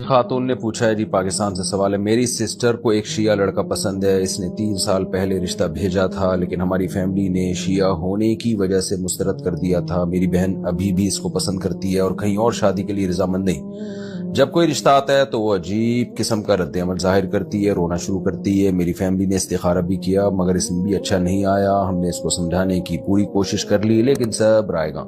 خاتون نے پوچھا ہے جی پاکستان سے سوال ہے، میری سسٹر کو ایک شیعہ لڑکا پسند ہے، اس نے 3 سال پہلے رشتہ بھیجا تھا لیکن ہماری فیملی نے شیعہ ہونے کی وجہ سے مسترد کر دیا تھا۔ میری بہن ابھی بھی اس کو پسند کرتی ہے اور کہیں اور شادی کے لیے رضامند نہیں۔ جب کوئی رشتہ آتا ہے تو وہ عجیب قسم کا رد عمل ظاہر کرتی ہے، رونا شروع کرتی ہے۔ میری فیملی نے استخارہ بھی کیا مگر اس میں بھی اچھا نہیں آیا۔ ہم نے اس کو سمجھانے کی پوری کوشش کر لی لیکن سب رائے گاں۔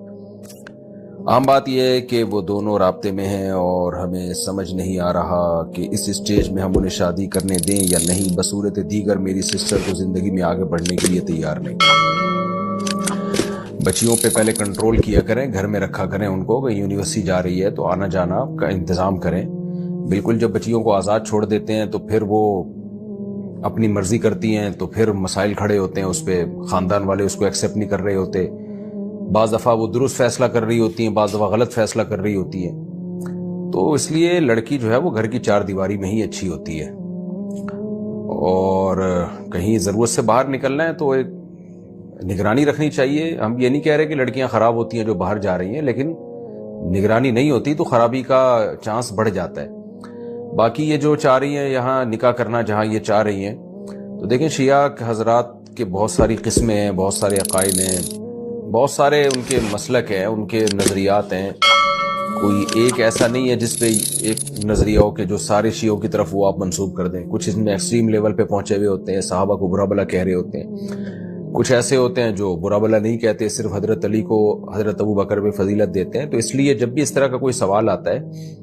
عام بات یہ ہے کہ وہ دونوں رابطے میں ہیں اور ہمیں سمجھ نہیں آ رہا کہ اس اسٹیج میں ہم انہیں شادی کرنے دیں یا نہیں۔ بصورت دیگر میری سسٹر کو زندگی میں آگے بڑھنے کے لیے تیار نہیں۔ بچیوں پہ پہلے کنٹرول کیا کریں، گھر میں رکھا کریں ان کو، یونیورسٹی جا رہی ہے تو آنا جانا کا انتظام کریں۔ بالکل جب بچیوں کو آزاد چھوڑ دیتے ہیں تو پھر وہ اپنی مرضی کرتی ہیں تو پھر مسائل کھڑے ہوتے ہیں، اس پہ خاندان والے اس کو ایکسیپٹ نہیں کر رہے ہوتے۔ بعض دفعہ وہ درست فیصلہ کر رہی ہوتی ہیں، بعض دفعہ غلط فیصلہ کر رہی ہوتی ہیں، تو اس لیے لڑکی جو ہے وہ گھر کی 4 دیواری میں ہی اچھی ہوتی ہے۔ اور کہیں ضرورت سے باہر نکلنا ہے تو ایک نگرانی رکھنی چاہیے۔ ہم یہ نہیں کہہ رہے کہ لڑکیاں خراب ہوتی ہیں جو باہر جا رہی ہیں، لیکن نگرانی نہیں ہوتی تو خرابی کا چانس بڑھ جاتا ہے۔ باقی یہ جو چاہ رہی ہیں یہاں نکاح کرنا جہاں یہ چاہ رہی ہیں، تو دیکھیں شیعہ حضرات کے بہت ساری قسمیں ہیں، بہت سارے عقائد ہیں، بہت سارے ان کے مسلک ہیں، ان کے نظریات ہیں۔ کوئی ایک ایسا نہیں ہے جس پہ ایک نظریہ ہو کہ جو سارے شیعوں کی طرف وہ آپ منسوب کر دیں۔ کچھ اس میں ایکسٹریم لیول پہ پہنچے ہوئے ہوتے ہیں، صحابہ کو برا بلا کہہ رہے ہوتے ہیں، کچھ ایسے ہوتے ہیں جو برا بلا نہیں کہتے، صرف حضرت علی کو حضرت ابو بکر پہ فضیلت دیتے ہیں۔ تو اس لیے جب بھی اس طرح کا کوئی سوال آتا ہے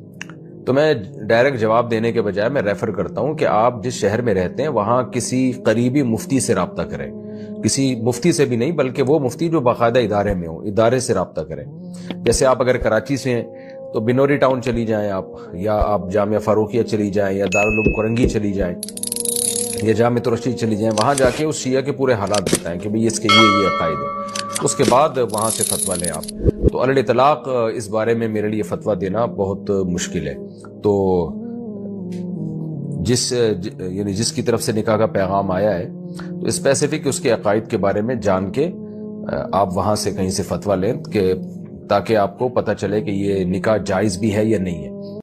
تو میں ڈائریکٹ جواب دینے کے بجائے میں ریفر کرتا ہوں کہ آپ جس شہر میں رہتے ہیں وہاں کسی قریبی مفتی سے رابطہ کریں، کسی مفتی سے بھی نہیں بلکہ وہ مفتی جو باقاعدہ ادارے میں ہو، ادارے سے رابطہ کریں۔ جیسے آپ اگر کراچی سے ہیں تو بنوری ٹاؤن چلی جائیں آپ، یا آپ جامعہ فاروقیہ چلی جائیں، یا دارالعلوم کرنگی چلی جائیں، یا جامعہ رشید چلی جائیں، وہاں جا کے اس شیعہ کے پورے حالات بتائیں کہ بھئی اس کے یہ عقائد ہے، اس کے بعد وہاں سے فتویٰ لیں آپ۔ تو علی الاطلاق اس بارے میں میرے لیے فتویٰ دینا بہت مشکل ہے۔ تو جس کی طرف سے نکاح کا پیغام آیا ہے تو اسپیسیفک اس کے عقائد کے بارے میں جان کے آپ وہاں سے کہیں سے فتویٰ لیں کہ تاکہ آپ کو پتہ چلے کہ یہ نکاح جائز بھی ہے یا نہیں ہے۔